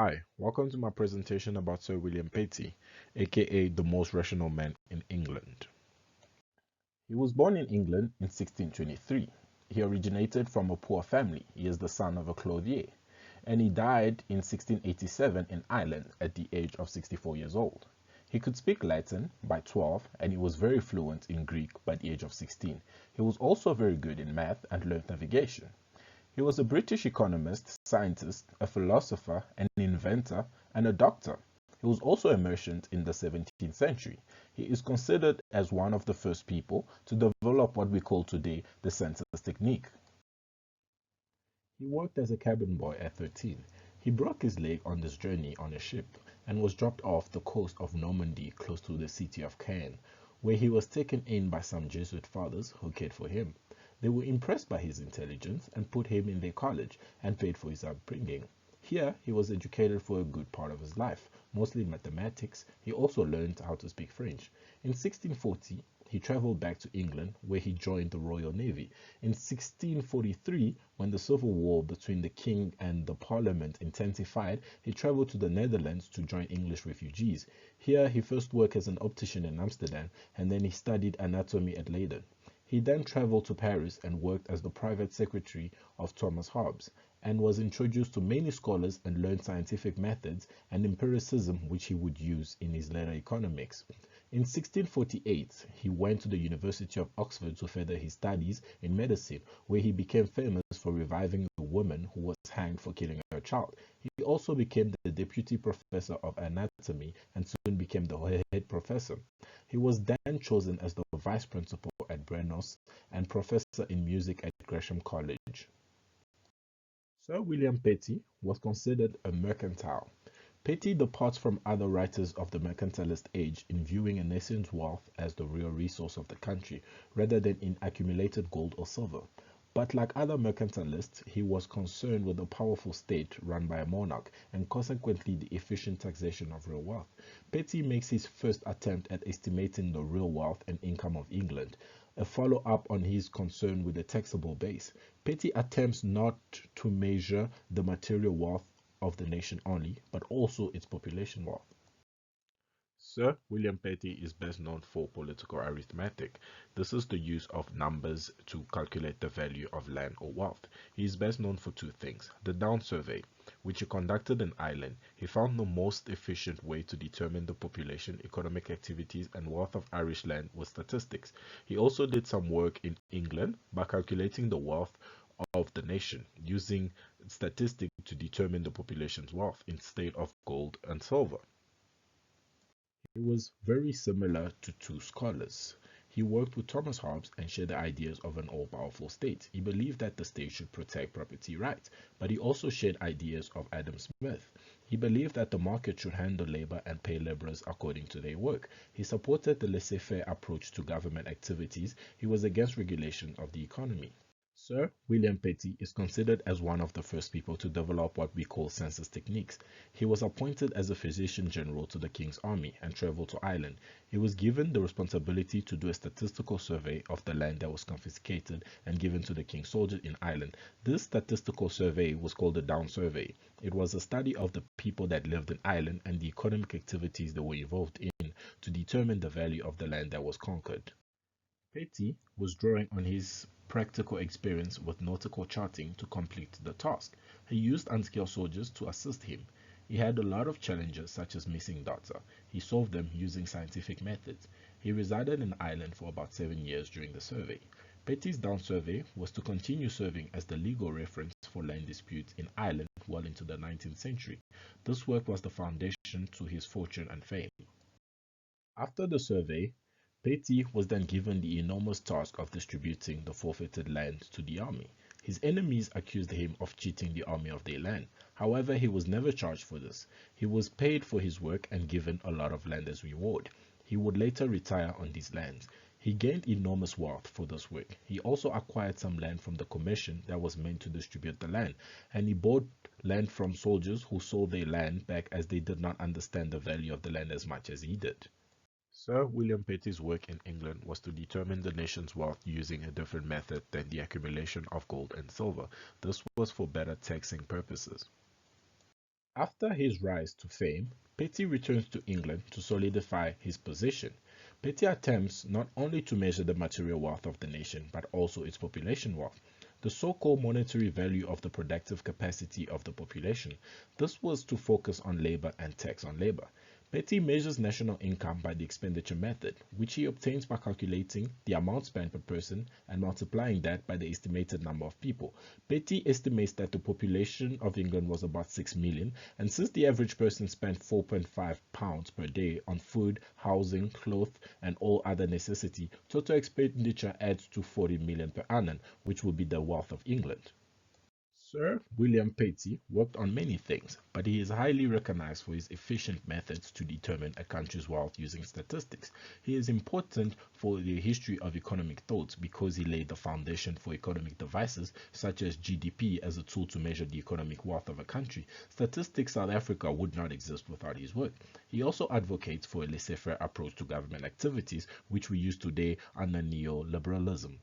Hi, welcome to my presentation about Sir William Petty, aka the most rational man in England. He was born in England in 1623. He originated from a poor family. He is the son of a clothier. And he died in 1687 in Ireland at the age of 64 years old. He could speak Latin by 12 and he was very fluent in Greek by the age of 16. He was also very good in math and learned navigation. He was a British economist, scientist, a philosopher, an inventor, and a doctor. He was also a merchant in the 17th century. He is considered as one of the first people to develop what we call today the census technique. He worked as a cabin boy at 13. He broke his leg on this journey on a ship and was dropped off the coast of Normandy close to the city of Caen, where he was taken in by some Jesuit fathers who cared for him. They were impressed by his intelligence and put him in their college and paid for his upbringing. Here, he was educated for a good part of his life, mostly in mathematics. He also learned how to speak French. In 1640, he traveled back to England, where he joined the Royal Navy. In 1643, when the civil war between the king and the parliament intensified, he traveled to the Netherlands to join English refugees. Here, he first worked as an optician in Amsterdam, and then he studied anatomy at Leiden. He then traveled to Paris and worked as the private secretary of Thomas Hobbes, and was introduced to many scholars and learned scientific methods and empiricism which he would use in his later economics. In 1648, he went to the University of Oxford to further his studies in medicine, where he became famous for reviving a woman who was hanged for killing her child. He also became the deputy professor of anatomy and soon became the head professor. He was then chosen as the vice principal at Brenos and professor in music at Gresham College. Sir William Petty was considered a mercantile. Petty departs from other writers of the mercantilist age in viewing a nation's wealth as the real resource of the country, rather than in accumulated gold or silver. But like other mercantilists, he was concerned with a powerful state run by a monarch, and consequently the efficient taxation of real wealth. Petty makes his first attempt at estimating the real wealth and income of England, a follow-up on his concern with the taxable base. Petty attempts not to measure the material wealth of the nation only, but also its population wealth. Sir William Petty is best known for political arithmetic. This is the use of numbers to calculate the value of land or wealth. He is best known for two things: the Down Survey, which he conducted in Ireland. He found the most efficient way to determine the population, economic activities, and wealth of Irish land with statistics. He also did some work in England by calculating the wealth of the nation using statistics to determine the population's wealth instead of gold and silver. He was very similar to two scholars. He worked with Thomas Hobbes and shared the ideas of an all-powerful state. He believed that the state should protect property rights, but he also shared ideas of Adam Smith. He believed that the market should handle labor and pay laborers according to their work. He supported the laissez-faire approach to government activities. He was against regulation of the economy. Sir William Petty is considered as one of the first people to develop what we call census techniques. He was appointed as a physician general to the King's Army and traveled to Ireland. He was given the responsibility to do a statistical survey of the land that was confiscated and given to the King's soldiers in Ireland. This statistical survey was called the Down Survey. It was a study of the people that lived in Ireland and the economic activities they were involved in to determine the value of the land that was conquered. Petty was drawing on his practical experience with nautical charting to complete the task. He used unskilled soldiers to assist him. He had a lot of challenges such as missing data. He solved them using scientific methods. He resided in Ireland for about 7 years during the survey. Petty's Down Survey was to continue serving as the legal reference for land disputes in Ireland well into the 19th century. This work was the foundation to his fortune and fame. After the survey, Petty was then given the enormous task of distributing the forfeited land to the army. His enemies accused him of cheating the army of their land. However, he was never charged for this. He was paid for his work and given a lot of land as reward. He would later retire on these lands. He gained enormous wealth for this work. He also acquired some land from the commission that was meant to distribute the land, and he bought land from soldiers who sold their land back as they did not understand the value of the land as much as he did. Sir William Petty's work in England was to determine the nation's wealth using a different method than the accumulation of gold and silver. This was for better taxing purposes. After his rise to fame, Petty returns to England to solidify his position. Petty attempts not only to measure the material wealth of the nation, but also its population wealth, the so-called monetary value of the productive capacity of the population. This was to focus on labor and tax on labor. Petty measures national income by the expenditure method, which he obtains by calculating the amount spent per person and multiplying that by the estimated number of people. Petty estimates that the population of England was about 6 million, and since the average person spent 4.5 pounds per day on food, housing, clothes, and all other necessity, total expenditure adds to 40 million per annum, which will be the wealth of England. Sir William Petty worked on many things, but he is highly recognized for his efficient methods to determine a country's wealth using statistics. He is important for the history of economic thought because he laid the foundation for economic devices such as GDP as a tool to measure the economic wealth of a country. Statistics South Africa would not exist without his work. He also advocates for a laissez-faire approach to government activities, which we use today under neoliberalism.